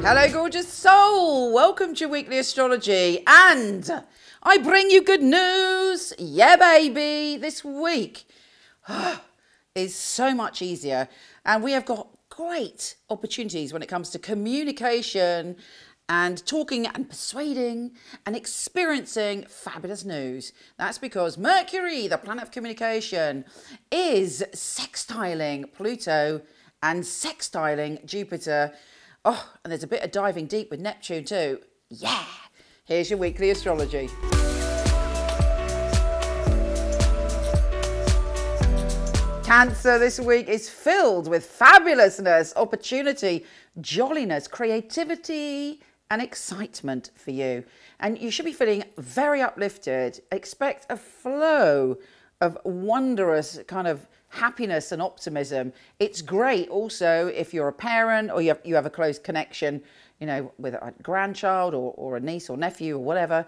Hello, gorgeous soul. Welcome to Weekly Astrology. And I bring you good news. Yeah, baby. This week is so much easier. And we have got great opportunities when it comes to communication and talking and persuading and experiencing fabulous news. That's because Mercury, the planet of communication, is sextiling Pluto and sextiling Jupiter. Oh, and there's a bit of diving deep with Neptune too. Yeah! Here's your weekly astrology. Cancer this week is filled with fabulousness, opportunity, jolliness, creativity, and excitement for you. And you should be feeling very uplifted. Expect a flow of wondrous kind of happiness and optimism. It's great also if you're a parent or you have a close connection, you know, with a grandchild or a niece or nephew or whatever,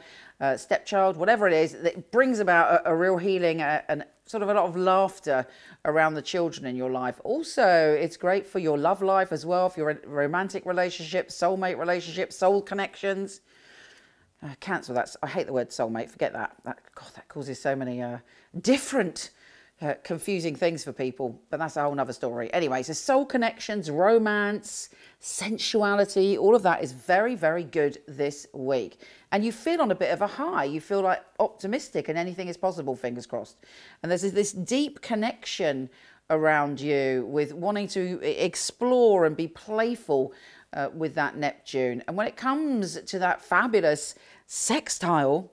stepchild, whatever it is, that brings about a real healing and sort of a lot of laughter around the children in your life. Also, it's great for your love life as well, if you're in a romantic relationship, soulmate relationship, soul connections. Cancer, I hate the word soulmate, forget that. God, that causes so many different confusing things for people, but that's a whole nother story. Anyway, so soul connections, romance, sensuality, all of that is very, very good this week. And you feel on a bit of a high. You feel like optimistic and anything is possible, fingers crossed. And there's this deep connection around you with wanting to explore and be playful with that Neptune. And when it comes to that fabulous sextile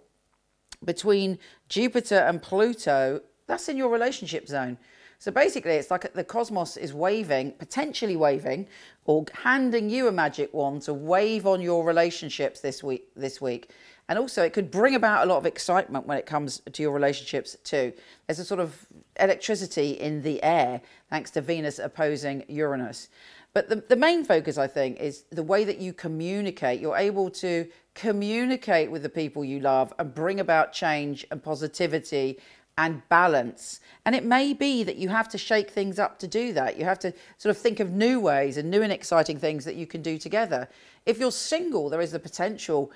between Jupiter and Pluto, that's in your relationship zone. So basically, it's like the cosmos is waving, potentially waving, or handing you a magic wand to wave on your relationships this week. And also, it could bring about a lot of excitement when it comes to your relationships too. There's a sort of electricity in the air, thanks to Venus opposing Uranus. But the main focus, I think, is the way that you communicate. You're able to communicate with the people you love and bring about change and positivity and balance. And it may be that you have to shake things up to do that. You have to sort of think of new ways and new and exciting things that you can do together. If you're single, there is the potential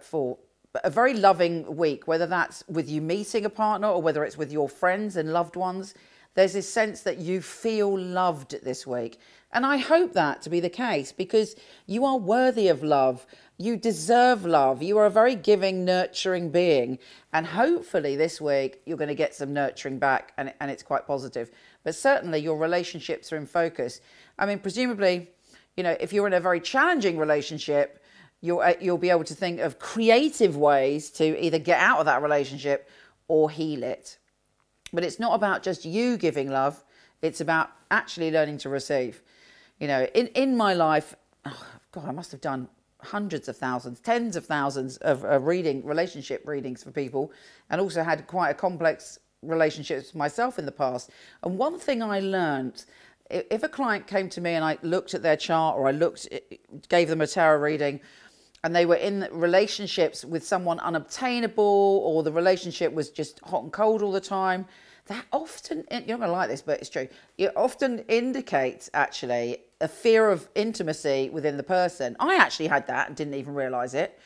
for a very loving week, whether that's with you meeting a partner or whether it's with your friends and loved ones. There's this sense that you feel loved this week. And I hope that to be the case, because you are worthy of love. You deserve love. You are a very giving, nurturing being. And hopefully this week you're going to get some nurturing back, and it's quite positive. But certainly your relationships are in focus. I mean, presumably, you know, if you're in a very challenging relationship, you'll be able to think of creative ways to either get out of that relationship or heal it. But it's not about just you giving love. It's about actually learning to receive. You know, in my life, oh God, I must have done hundreds of thousands, tens of thousands of relationship readings for people, and also had quite a complex relationships myself in the past. And one thing I learned, if a client came to me and I looked at their chart, or gave them a tarot reading, and they were in relationships with someone unobtainable, or the relationship was just hot and cold all the time, that often, you're not going to like this, but it's true, it often indicates actually a fear of intimacy within the person. I actually had that and didn't even realise it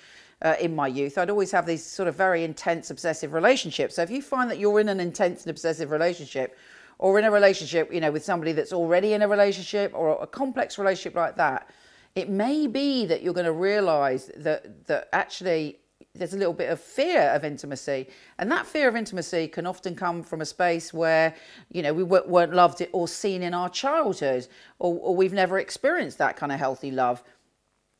in my youth. I'd always have these sort of very intense, obsessive relationships. So if you find that you're in an intense and obsessive relationship, or in a relationship, you know, with somebody that's already in a relationship, or a complex relationship like that, it may be that you're going to realise that actually there's a little bit of fear of intimacy. And that fear of intimacy can often come from a space where, you know, we weren't loved or seen in our childhood, or we've never experienced that kind of healthy love.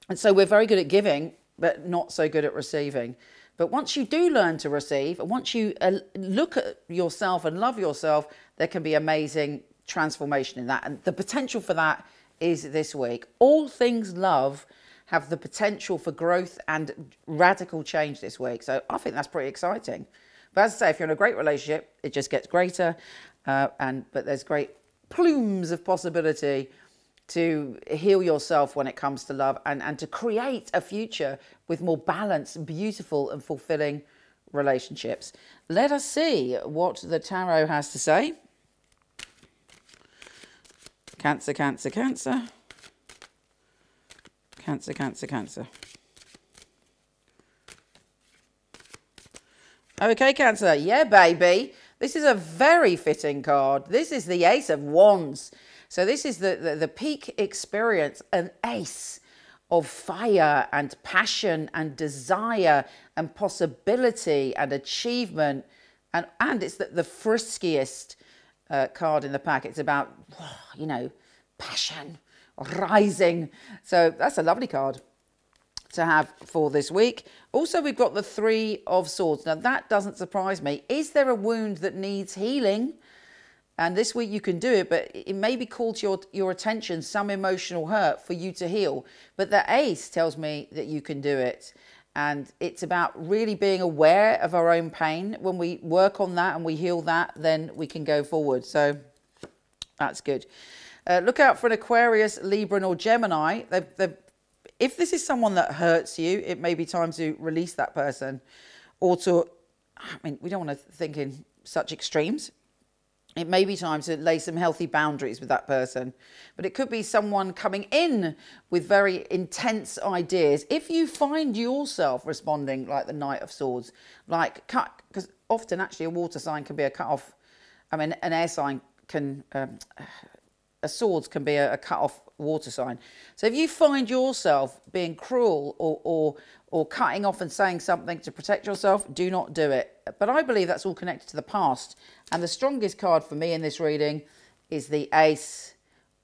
And so we're very good at giving, but not so good at receiving. But once you do learn to receive, and once you look at yourself and love yourself, there can be amazing transformation in that. And the potential for that is this week. All things love have the potential for growth and radical change this week. So I think that's pretty exciting. But as I say, if you're in a great relationship, it just gets greater. But there's great plumes of possibility to heal yourself when it comes to love, and to create a future with more balanced, beautiful and fulfilling relationships. Let us see what the tarot has to say. Cancer, Cancer, Cancer. Cancer, Cancer, Cancer. Okay, Cancer. Yeah, baby. This is a very fitting card. This is the Ace of Wands. So this is the peak experience, an ace of fire and passion and desire and possibility and achievement. And it's the friskiest card in the pack. It's about, you know, passion, rising. So that's a lovely card to have for this week. Also, we've got the Three of Swords. Now, that doesn't surprise me. Is there a wound that needs healing? And this week you can do it, but it may be called to your attention, some emotional hurt for you to heal. But the Ace tells me that you can do it. And it's about really being aware of our own pain. When we work on that and we heal that, then we can go forward. So that's good. Look out for an Aquarius, Libra, or Gemini. If this is someone that hurts you, it may be time to release that person. Or to, I mean, we don't want to think in such extremes. It may be time to lay some healthy boundaries with that person. But it could be someone coming in with very intense ideas. If you find yourself responding like the Knight of Swords, like cut, because often actually a water sign can be a cut off. I mean, an air sign can, a swords can be a cut off water sign. So if you find yourself being cruel or cutting off and saying something to protect yourself, do not do it. But I believe that's all connected to the past. And the strongest card for me in this reading is the Ace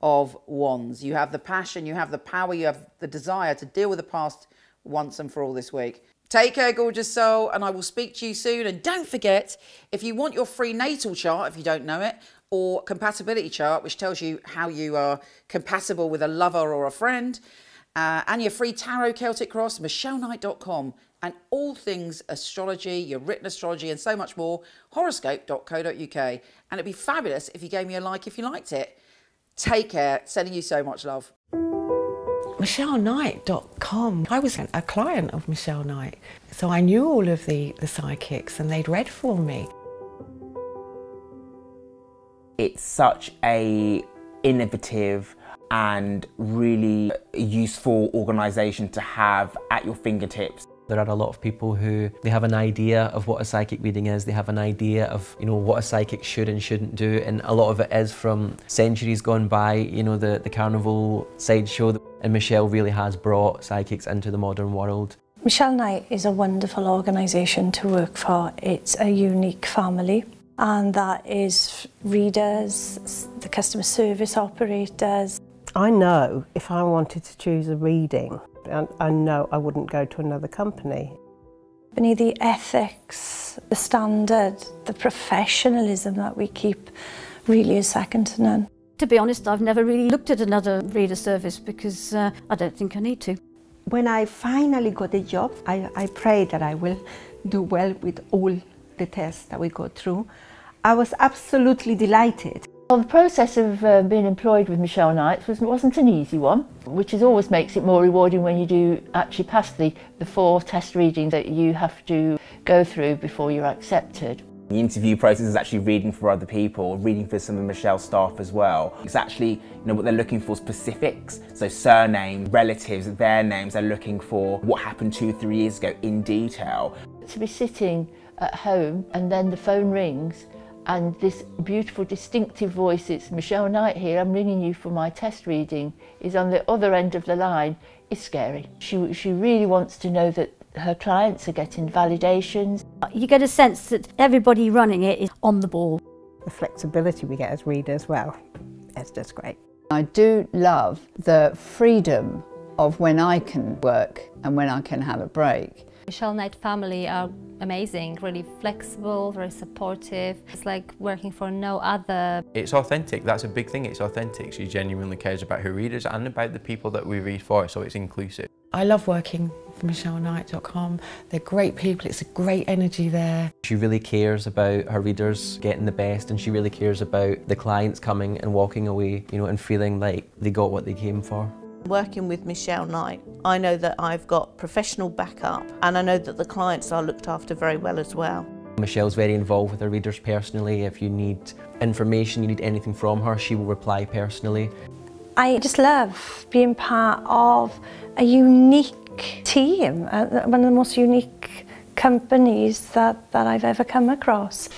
of Wands. You have the passion, you have the power, you have the desire to deal with the past once and for all this week. Take care, gorgeous soul, and I will speak to you soon. And don't forget, if you want your free natal chart, if you don't know it, or compatibility chart, which tells you how you are compatible with a lover or a friend, and your free tarot Celtic cross, micheleknight.com, and all things astrology, your written astrology, and so much more, horoscope.co.uk. And it'd be fabulous if you gave me a like if you liked it. Take care. Sending you so much love. MicheleKnight.com. I was a client of Michele Knight, so I knew all of the psychics and they'd read for me. It's such a innovative and really useful organisation to have at your fingertips. There are a lot of people who they have an idea of what a psychic reading is, they have an idea of, you know, what a psychic should and shouldn't do, and a lot of it is from centuries gone by, you know, the carnival sideshow, and Michele really has brought psychics into the modern world. Michele Knight is a wonderful organisation to work for. It's a unique family, and that is readers, the customer service operators. I know if I wanted to choose a reading, I know I wouldn't go to another company. The ethics, the standard, the professionalism that we keep really is second to none. To be honest, I've never really looked at another reader service because I don't think I need to. When I finally got a job, I prayed that I will do well with all the tests that we go through. I was absolutely delighted. Well, the process of being employed with Michele Knight wasn't an easy one, which always makes it more rewarding when you do actually pass the 4 test readings that you have to go through before you're accepted. The interview process is actually reading for other people, reading for some of Michele's staff as well. It's actually, you know, what they're looking for, specifics, so surname, relatives, their names. They're looking for what happened 2-3 years ago in detail. To be sitting at home and then the phone rings and this beautiful distinctive voice, it's Michele Knight here, I'm ringing you for my test reading, is on the other end of the line, is scary. She really wants to know that her clients are getting validations. You get a sense that everybody running it is on the ball. The flexibility we get as readers, well, it's just great. I do love the freedom of when I can work and when I can have a break. Michele Knight family are amazing, really flexible, very supportive. It's like working for no other. It's authentic, that's a big thing, it's authentic. She genuinely cares about her readers and about the people that we read for, so it's inclusive. I love working for MicheleKnight.com. They're great people, it's a great energy there. She really cares about her readers getting the best, and she really cares about the clients coming and walking away, you know, and feeling like they got what they came for. Working with Michele Knight, I know that I've got professional backup and I know that the clients are looked after very well as well. Michele's very involved with her readers personally. If you need information, you need anything from her, she will reply personally. I just love being part of a unique team, one of the most unique companies that I've ever come across.